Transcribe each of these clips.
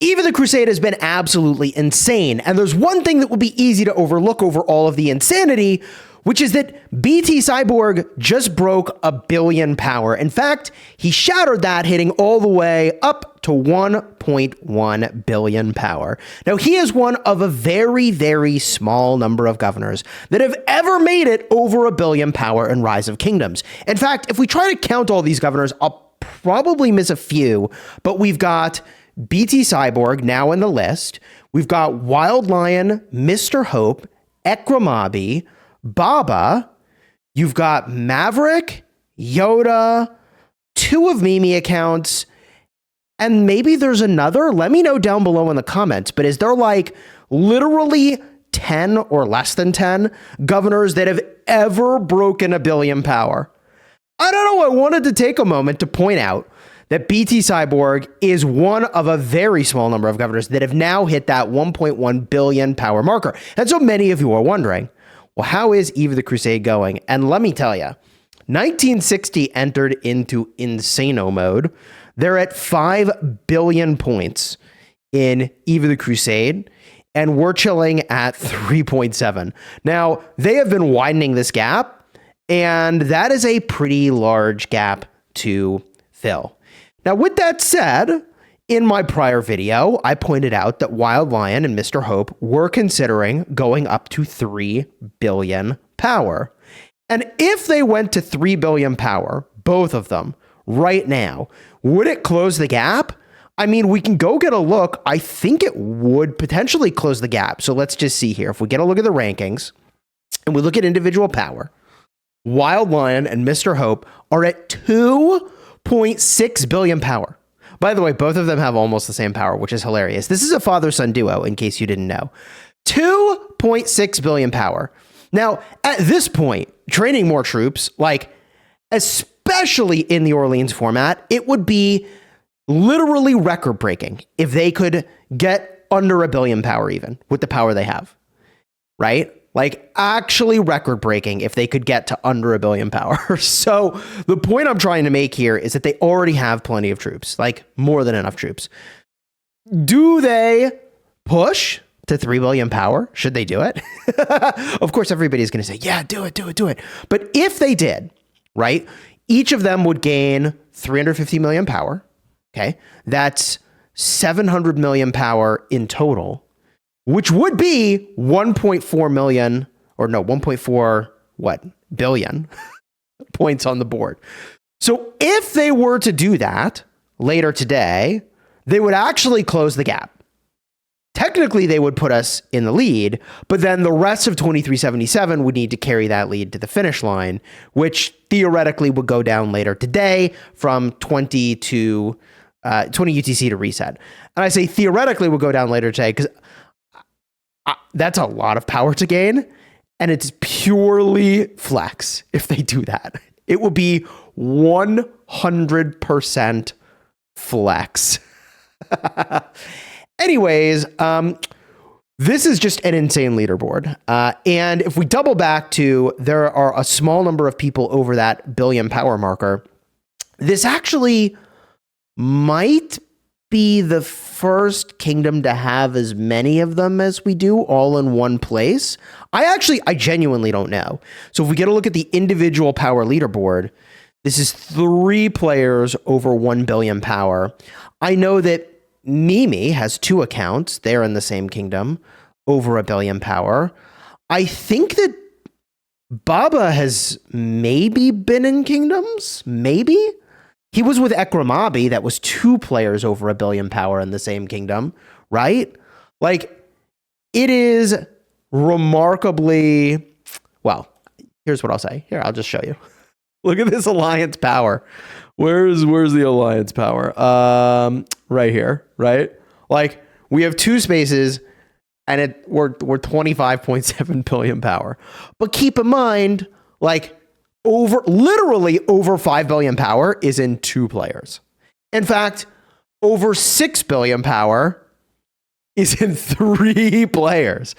Even the Crusade has been absolutely insane. And there's one thing that will be easy to overlook over all of the insanity, which is that BT Cyborg just broke 1 billion power. In fact, he shattered that, hitting all the way up to 1.1 billion power. Now, he is one of a very, very small number of governors that have ever made it over 1 billion power in Rise of Kingdoms. In fact, if we try to count all these governors, I'll probably miss a few, but we've got BT Cyborg now in the list. We've got Wild Lion, Mr. Hope, Ekramabi, Baba, you've got Maverick, Yoda, 2 of Mimi accounts, and maybe there's another. Let me know down below in the comments, but is there like literally 10 or less than 10 governors that have ever broken 1 billion power? I don't know. I wanted to take a moment to point out that BT Cyborg is one of a very small number of governors that have now hit that 1.1 billion power marker. And so many of you are wondering, well, how is Eve of the Crusade going? And let me tell you, 1960 entered into Insano mode. They're at 5 billion points in Eve of the Crusade, and we're chilling at 3.7. Now, they have been widening this gap, and that is a pretty large gap to fill. Now, with that said, in my prior video, I pointed out that Wild Lion and Mr. Hope were considering going up to 3 billion power. And if they went to 3 billion power, both of them, right now, would it close the gap? I mean, we can go get a look. I think it would potentially close the gap. So let's just see here. If we get a look at the rankings and we look at individual power, Wild Lion and Mr. Hope are at 2.6 billion power. By the way, both of them have almost the same power, which is hilarious. This is a father-son duo, in case you didn't know. 2.6 billion power. Now, at this point, training more troops, like, especially in the Orleans format, it would be literally record-breaking if they could get under 1 billion power even, with the power they have, right? Like, actually record-breaking if they could get to under 1 billion power. So the point I'm trying to make here is that they already have plenty of troops, like more than enough troops. Do they push to 3 billion power? Should they do it? Of course, everybody's going to say, yeah, do it. But if they did, right, each of them would gain 350 million power. Okay, that's 700 million power in total, which would be 1.4 million, or no, 1.4 billion points on the board. So if they were to do that later today, they would actually close the gap. Technically, they would put us in the lead, but then the rest of 2377 would need to carry that lead to the finish line, which theoretically would go down later today from 20 UTC to reset. And I say theoretically would go down later today because that's a lot of power to gain, and it's purely flex if they do that. It will be 100% flex. Anyways, this is just an insane leaderboard. And if we double back to there are a small number of people over that billion power marker, this actually might be the first kingdom to have as many of them as we do all in one place. I genuinely don't know. So if we get a look at the individual power leaderboard, this is 3 players over 1 billion power. I know that Mimi has 2 accounts. They're in the same kingdom, over 1 billion power. I think that Baba has maybe been in kingdoms, maybe. He was with Ekramabi, that was 2 players over 1 billion power in the same kingdom, right? Like, it is remarkably, well, here's what I'll say. Here, I'll just show you. Look at this alliance power. Where's the alliance power? Right here, right? Like, we have 2 spaces and we're 25.7 billion power. But keep in mind, like, literally over 5 billion power is in 2 players. In fact, over 6 billion power is in 3 players.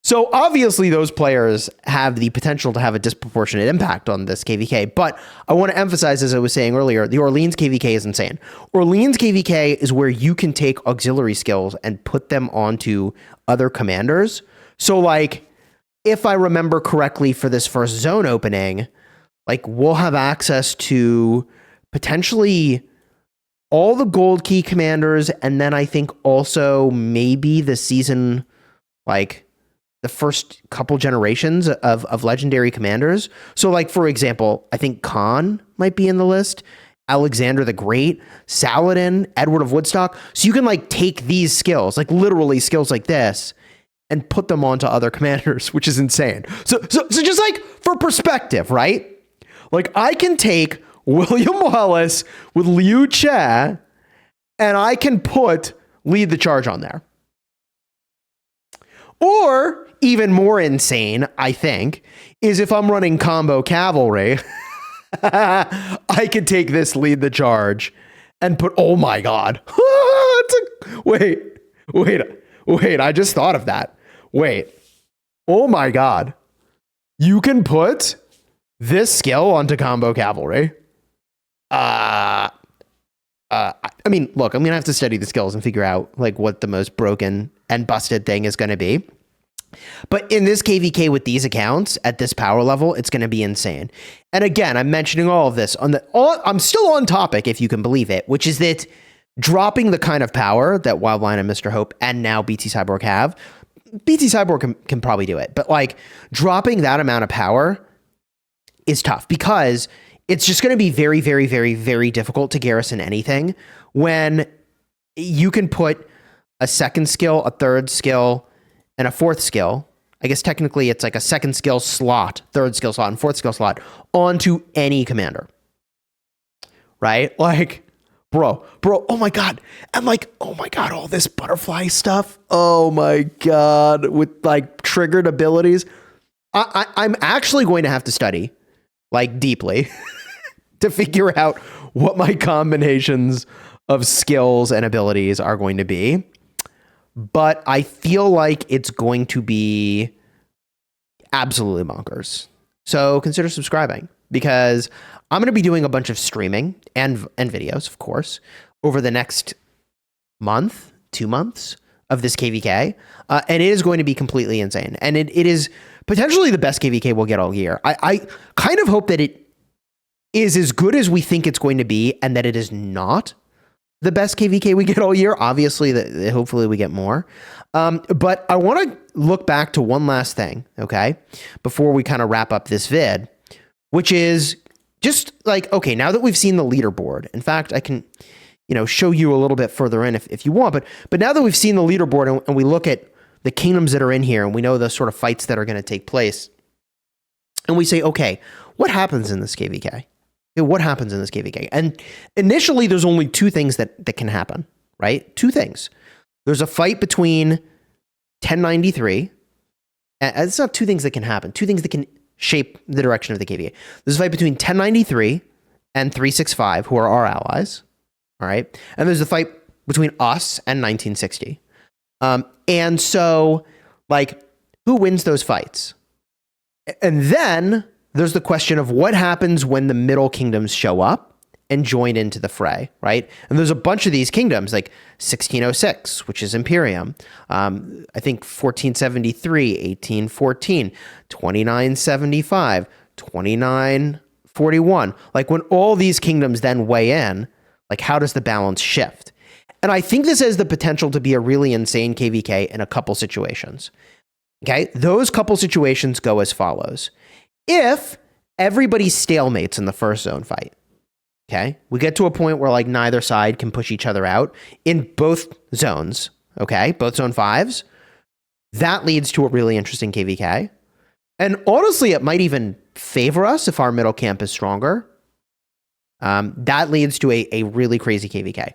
So obviously those players have the potential to have a disproportionate impact on this KvK, but I want to emphasize, as I was saying earlier, the Orleans KvK is insane. Orleans KvK is where you can take auxiliary skills and put them onto other commanders. So like, if I remember correctly for this first zone opening, like we'll have access to potentially all the gold key commanders, and then I think also maybe the season, like the first couple generations of legendary commanders. So like, for example, I think Khan might be in the list, Alexander the Great, Saladin, Edward of Woodstock. So you can like take these skills, like literally skills like this, and put them onto other commanders, which is insane. So just like for perspective, right? Like I can take William Wallace with Liu Che, and I can put Lead the Charge on there. Or even more insane, I think, is if I'm running combo cavalry, I could take this Lead the Charge and put, oh my God. Wait, I just thought of that. Wait, oh my God. You can put this skill onto combo cavalry. I mean, look, I'm going to have to study the skills and figure out like what the most broken and busted thing is going to be. But in this KvK with these accounts at this power level, it's going to be insane. And again, I'm mentioning all of this I'm still on topic, if you can believe it, which is that dropping the kind of power that Wildline and Mr. Hope and now BT Cyborg have, BT Cyborg can probably do it, but like dropping that amount of power is tough because it's just going to be very, very, very, very difficult to garrison anything when you can put a second skill, a third skill, and a fourth skill. I guess technically it's like a second skill slot, third skill slot, and fourth skill slot onto any commander. Right? Like, bro, oh my God. And like, oh my God, all this butterfly stuff. Oh my God. With like triggered abilities. I'm actually going to have to study like deeply to figure out what my combinations of skills and abilities are going to be. But I feel like it's going to be absolutely bonkers. So consider subscribing because I'm going to be doing a bunch of streaming and videos, of course, over the next month, 2 months of this KvK. And it is going to be completely insane. And it is potentially the best KvK we'll get all year. I kind of hope that it is as good as we think it's going to be and that it is not the best KvK we get all year. Obviously, hopefully we get more. But I want to look back to one last thing, okay, before we kind of wrap up this vid, which is just like, okay, now that we've seen the leaderboard, in fact, I can, show you a little bit further in if you want, but now that we've seen the leaderboard and we look at the kingdoms that are in here and we know the sort of fights that are going to take place, and we say, okay, what happens in this KvK? What happens in this KvK? And initially, there's only two things that can happen, right? Two things. There's a fight between 1093. And it's not two things that can happen. Two things that can shape the direction of the KvK. There's a fight between 1093 and 365, who are our allies. All right. And there's a fight between us and 1960. And so, like, who wins those fights? And then there's the question of what happens when the middle kingdoms show up and join into the fray, right? And there's a bunch of these kingdoms, like 1606, which is Imperium. I think 1473, 1814, 2975, 2941. Like when all these kingdoms then weigh in, like how does the balance shift? And I think this has the potential to be a really insane KvK in a couple situations. Okay, those couple situations go as follows. If everybody stalemates in the first zone fight, okay, we get to a point where like neither side can push each other out in both zones, okay, both zone 5s, that leads to a really interesting KvK. And honestly, it might even favor us if our middle camp is stronger. That leads to a really crazy KvK.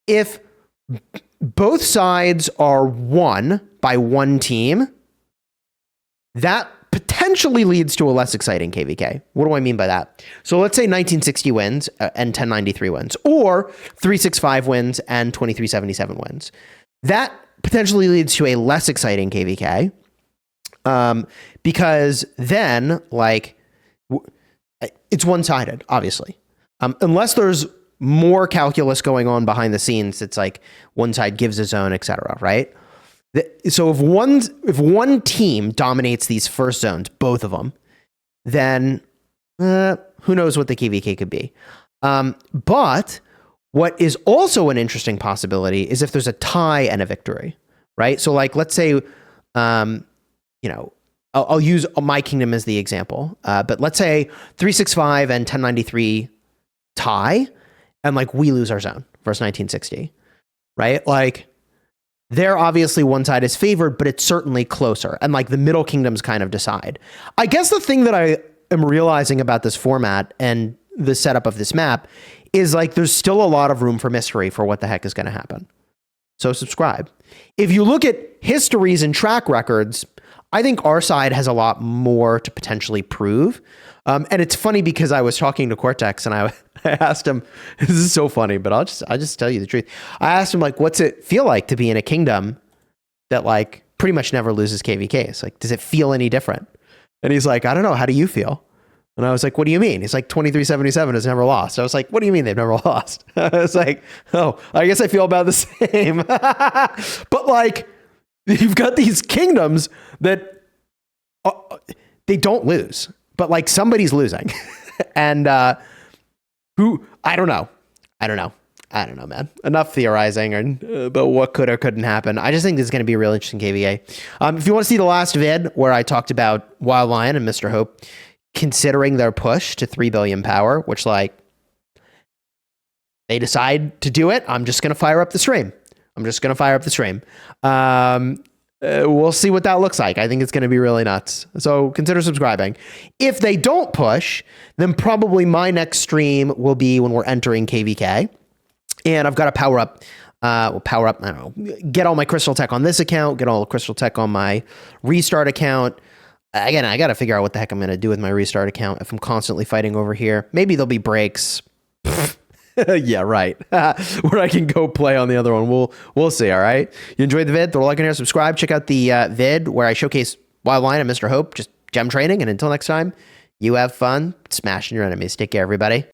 If both sides are won by one team, that potentially leads to a less exciting KvK. What do I mean by that? So let's say 1960 wins and 1093 wins, or 365 wins and 2377 wins. That potentially leads to a less exciting KvK. Because then, like, it's one-sided, obviously. Unless there's more calculus going on behind the scenes, it's like one side gives a zone, etc. Right? So if one team dominates these first zones, both of them, then who knows what the KvK could be. But what is also an interesting possibility is if there's a tie and a victory, right? So like, let's say, I'll use my kingdom as the example, but let's say 365 and 1093 tie, and like we lose our zone versus 1960, right? Like there obviously one side is favored, but it's certainly closer, and like the middle kingdoms kind of decide. I guess the thing that I am realizing about this format and the setup of this map is like there's still a lot of room for mystery for what the heck is going to happen. So subscribe. If you look at histories and track records, I think our side has a lot more to potentially prove. And it's funny because I was talking to Cortex and I asked him, this is so funny, but I'll just tell you the truth. I asked him, like, what's it feel like to be in a kingdom that like pretty much never loses KvKs? Like, does it feel any different? And he's like, I don't know. How do you feel? And I was like, what do you mean? He's like, 2377 has never lost. I was like, what do you mean they've never lost? I was like, oh, I guess I feel about the same. But like, you've got these kingdoms that they don't lose, but like somebody's losing. And who, I don't know, man. Enough theorizing about what could or couldn't happen. I just think this is going to be a real interesting KvK. If you want to see the last vid where I talked about Wild Lion and Mr. Hope considering their push to 3 billion power, which like they decide to do it, I'm just going to fire up the stream. We'll see what that looks like. I think it's going to be really nuts. So consider subscribing. If they don't push, then probably my next stream will be when we're entering KvK. And I've got to power up, I don't know, get all my crystal tech on this account, get all the crystal tech on my restart account. Again, I got to figure out what the heck I'm going to do with my restart account if I'm constantly fighting over here. Maybe there'll be breaks. Yeah, right. Where I can go play on the other one. We'll see, all right? You enjoyed the vid? Throw a like in here, subscribe. Check out the vid where I showcase Wild Lion and Mr. Hope, just gem training. And until next time, you have fun smashing your enemies. Take care, everybody.